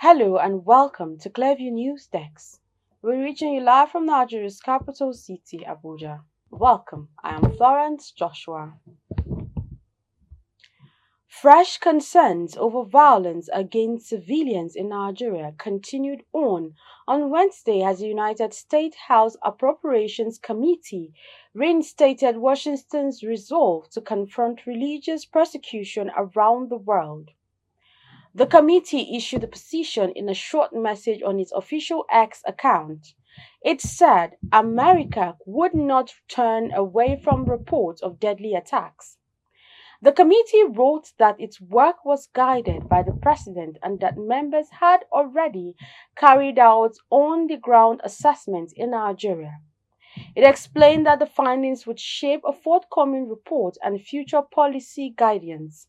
Hello and welcome to Clearview News Desk. We're reaching you live from Nigeria's capital city, Abuja. Welcome, I am Florence Joshua. Fresh concerns over violence against civilians in Nigeria continued on Wednesday as the United States House Appropriations Committee reinstated Washington's resolve to confront religious persecution around the world. The committee issued a position in a short message on its official X account. It said America would not turn away from reports of deadly attacks. The committee wrote that its work was guided by the president and that members had already carried out on-the-ground assessments in Nigeria. It explained that the findings would shape a forthcoming report and future policy guidance.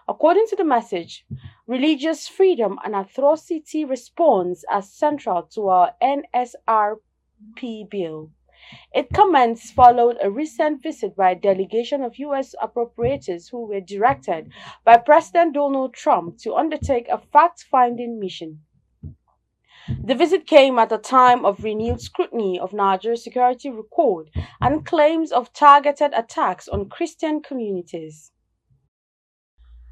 According to the message, religious freedom and atrocity response are central to our NSRP bill. Its comments followed a recent visit by a delegation of U.S. appropriators who were directed by President Donald Trump to undertake a fact-finding mission. The visit came at a time of renewed scrutiny of Nigeria's security record and claims of targeted attacks on Christian communities.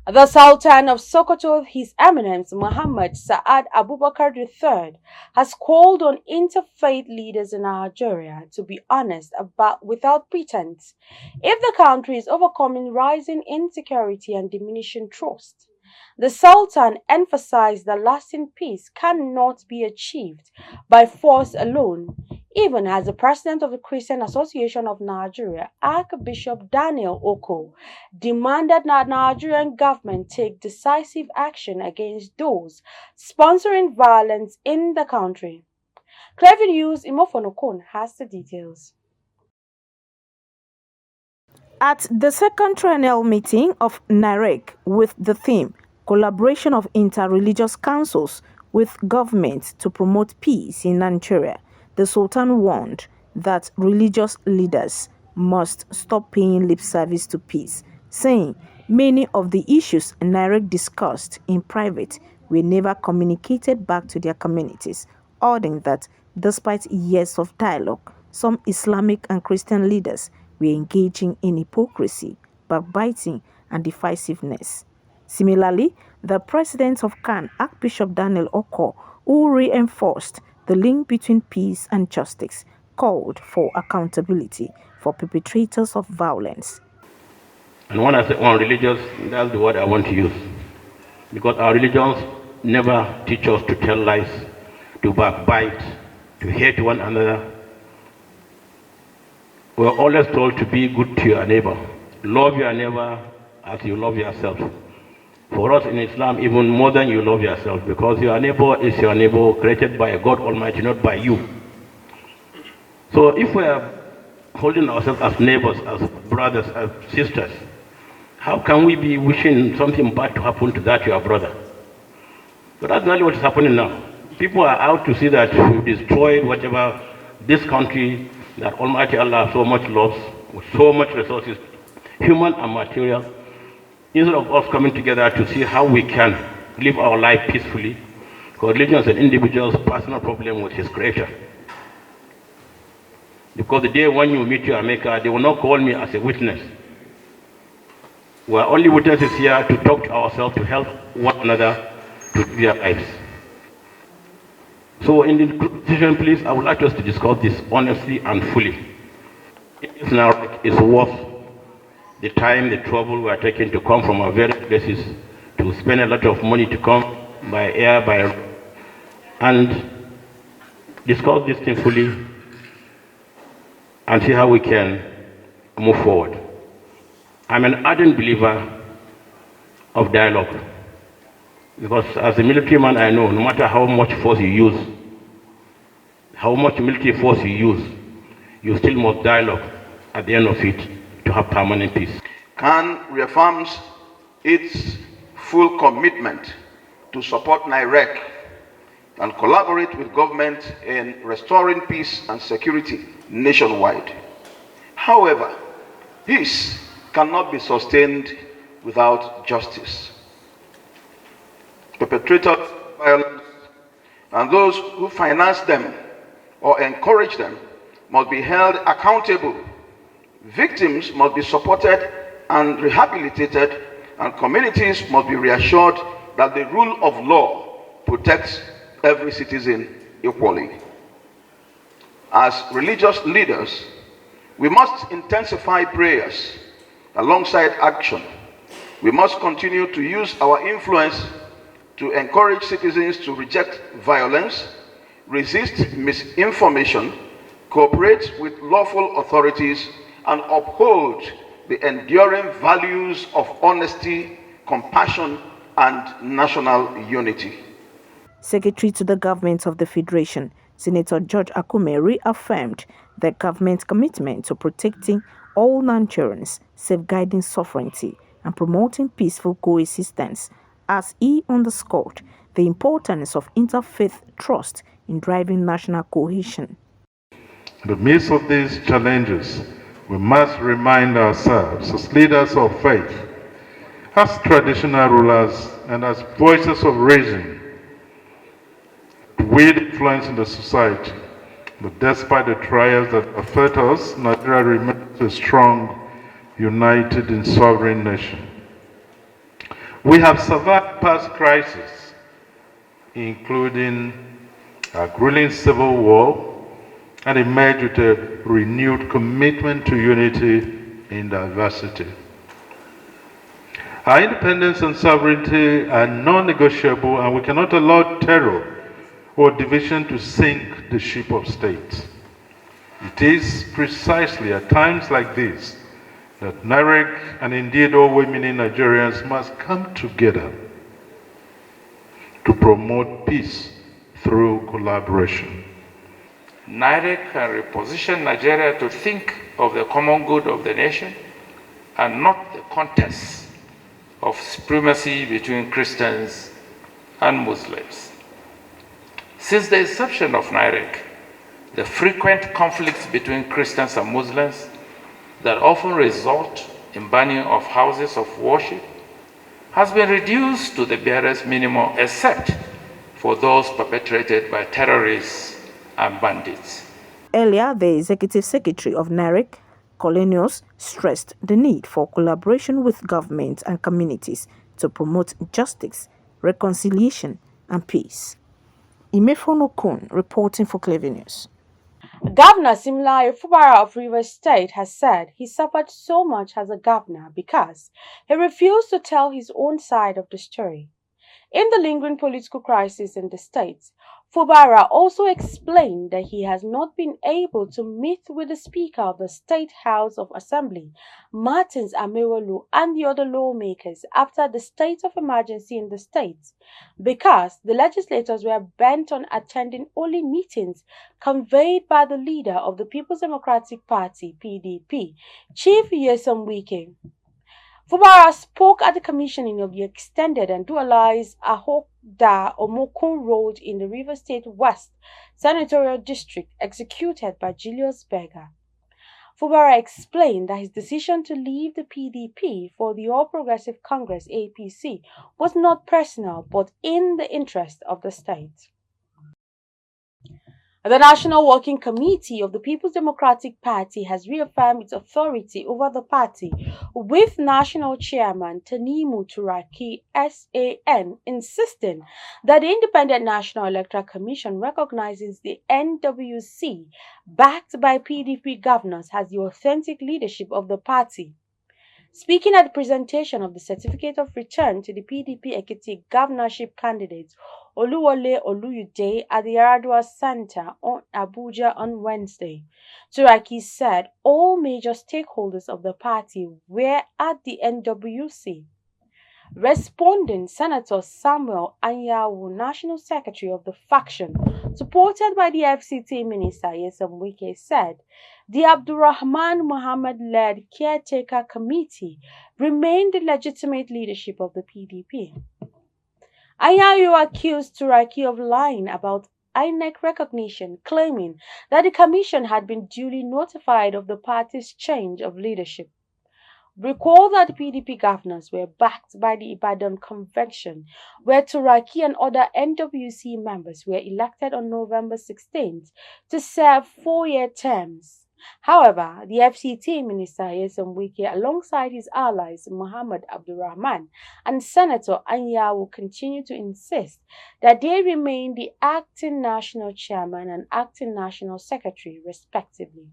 The Sultan of Sokoto, His Eminence Muhammad Sa'ad Abubakar III, has called on interfaith leaders in Nigeria to be honest without pretense if the country is overcoming rising insecurity and diminishing trust. The Sultan emphasized that lasting peace cannot be achieved by force alone, even as the president of the Christian Association of Nigeria, Archbishop Daniel Oko, demanded that the Nigerian government take decisive action against those sponsoring violence in the country. Clearview News Imofonokon has the details. At the second triennial meeting of NIREC with the theme Collaboration of Interreligious Councils with Government to Promote Peace in Nigeria, the Sultan warned that religious leaders must stop paying lip service to peace, saying many of the issues NIREC discussed in private were never communicated back to their communities, adding that despite years of dialogue, some Islamic and Christian leaders were engaging in hypocrisy, backbiting, and divisiveness. Similarly, the president of CAN, Archbishop Daniel Oko, who reinforced the link between peace and justice, called for accountability for perpetrators of violence. And when I say religious, that's the word I want to use. Because our religions never teach us to tell lies, to backbite, to hate one another. We're always told to be good to your neighbor. Love your neighbor as you love yourself. For us in Islam, even more than you love yourself, because your neighbor is your neighbor created by God Almighty, not by you. So if we are holding ourselves as neighbors, as brothers, as sisters, how can we be wishing something bad to happen to that your brother? But that's not what is happening now. People are out to see that we've destroyed whatever this country that Almighty Allah so much loves, with so much resources, human and material, instead of us coming together to see how we can live our life peacefully, because religion is an individual's personal problem with his creator. Because the day when you meet your maker, they will not call me as a witness. We are only witnesses here to talk to ourselves, to help one another to live their lives. So in the conclusion, please, I would like us to discuss this honestly and fully. It's now it's worth the time, the trouble we are taking to come from our various places, to spend a lot of money to come by air, by road, and discuss this thing fully and see how we can move forward. I'm an ardent believer of dialogue, because as a military man, I know no matter how much force you use, how much military force you use, you still must dialogue at the end of it to have permanent peace. CAN reaffirms its full commitment to support NIREC and collaborate with government in restoring peace and security nationwide. However, peace cannot be sustained without justice. Perpetrators of violence and those who finance them or encourage them must be held accountable. Victims must be supported and rehabilitated, and communities must be reassured that the rule of law protects every citizen equally. As religious leaders, we must intensify prayers alongside action. We must continue to use our influence to encourage citizens to reject violence, resist misinformation, cooperate with lawful authorities, and uphold the enduring values of honesty, compassion, and national unity. Secretary to the Government of the Federation, Senator George Akume reaffirmed the government's commitment to protecting all Nigerians, safeguarding sovereignty, and promoting peaceful coexistence, as he underscored the importance of interfaith trust in driving national cohesion. In the midst of these challenges, we must remind ourselves as leaders of faith, as traditional rulers, and as voices of reason, to wield influence in the society. But despite the trials that affect us, Nigeria remains a strong, united, and sovereign nation. We have survived past crises, including a grueling civil war, and emerged with a renewed commitment to unity in diversity. Our independence and sovereignty are non-negotiable, and we cannot allow terror or division to sink the ship of state. It is precisely at times like this that NIREC and indeed all women-in Nigerians must come together to promote peace through collaboration. NIREC can reposition Nigeria to think of the common good of the nation and not the contest of supremacy between Christians and Muslims. Since the inception of NIREC, the frequent conflicts between Christians and Muslims that often result in burning of houses of worship has been reduced to the barest minimum, except for those perpetrated by terrorists and bandits. Earlier, the Executive Secretary of NIREC, Colenius, stressed the need for collaboration with governments and communities to promote justice, reconciliation, and peace. Imefono Kun reporting for Clever News. Governor Similai Fubara of Rivers State has said he suffered so much as a governor because he refused to tell his own side of the story. In the lingering political crisis in the state, Fubara also explained that he has not been able to meet with the Speaker of the State House of Assembly, Martins Amewolu, and the other lawmakers after the state of emergency in the state, because the legislators were bent on attending only meetings conveyed by the leader of the People's Democratic Party, PDP, Chief Nyesom Wike. Fubara spoke at the commissioning of the extended and dualized Ahokda Omokun Road in the Rivers State West Senatorial District executed by Julius Berger. Fubara explained that his decision to leave the PDP for the All Progressive Congress APC was not personal but in the interest of the state. The National Working Committee of the People's Democratic Party has reaffirmed its authority over the party, with National Chairman Tanimu Turaki SAN insisting that the Independent National Electoral Commission recognizes the NWC, backed by PDP governors, as the authentic leadership of the party. Speaking at the presentation of the Certificate of Return to the PDP Ekiti governorship candidate Oluwole Oluyude at the Yaradua Center on Abuja on Wednesday, Turaki said all major stakeholders of the party were at the NWC. Responding, Senator Samuel Anyawu, National Secretary of the faction, supported by the FCT Minister Nyesom Wike, said the Abdurrahman Mohammed-led caretaker committee remained the legitimate leadership of the PDP. Anyawu accused Turaki of lying about INEC recognition, claiming that the commission had been duly notified of the party's change of leadership. Recall that PDP governors were backed by the Ibadan Convention, where Turaki and other NWC members were elected on November 16th to serve 4-year terms. However, the FCT Minister Yesom Wike, alongside his allies Muhammad Abdulrahman and Senator Anya, will continue to insist that they remain the acting national chairman and acting national secretary, respectively.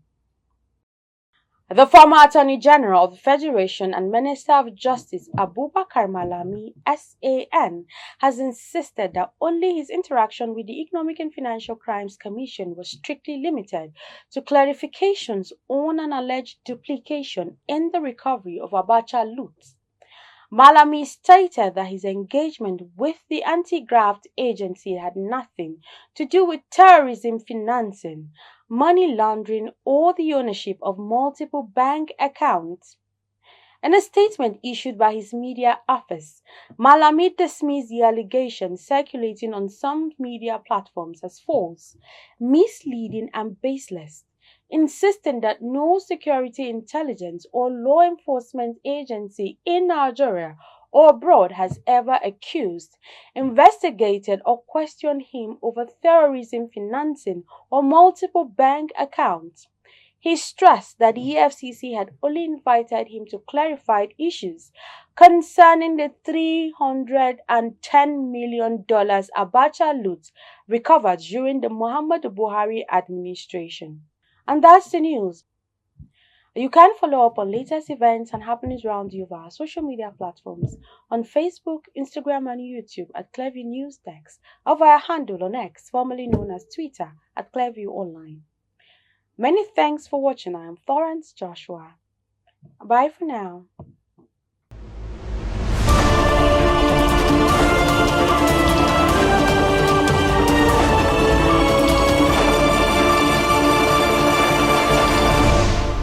The former Attorney General of the Federation and Minister of Justice Abubakar Malami, SAN, has insisted that only his interaction with the Economic and Financial Crimes Commission was strictly limited to clarifications on an alleged duplication in the recovery of Abacha loot. Malami stated that his engagement with the anti-graft agency had nothing to do with terrorism financing, money laundering, or the ownership of multiple bank accounts. In a statement issued by his media office, Malami dismissed the allegations circulating on some media platforms as false, misleading, and baseless, insisting that no security intelligence or law enforcement agency in Nigeria or abroad has ever accused, investigated, or questioned him over terrorism financing or multiple bank accounts. He stressed that the EFCC had only invited him to clarify issues concerning the $310 million Abacha loot recovered during the Muhammadu Buhari administration. And that's the news. You can follow up on latest events and happenings around you via social media platforms on Facebook, Instagram, and YouTube at Clearview News Desk, or via handle on X, formerly known as Twitter, at Clearview Online. Many thanks for watching. I am Florence Joshua. Bye for now.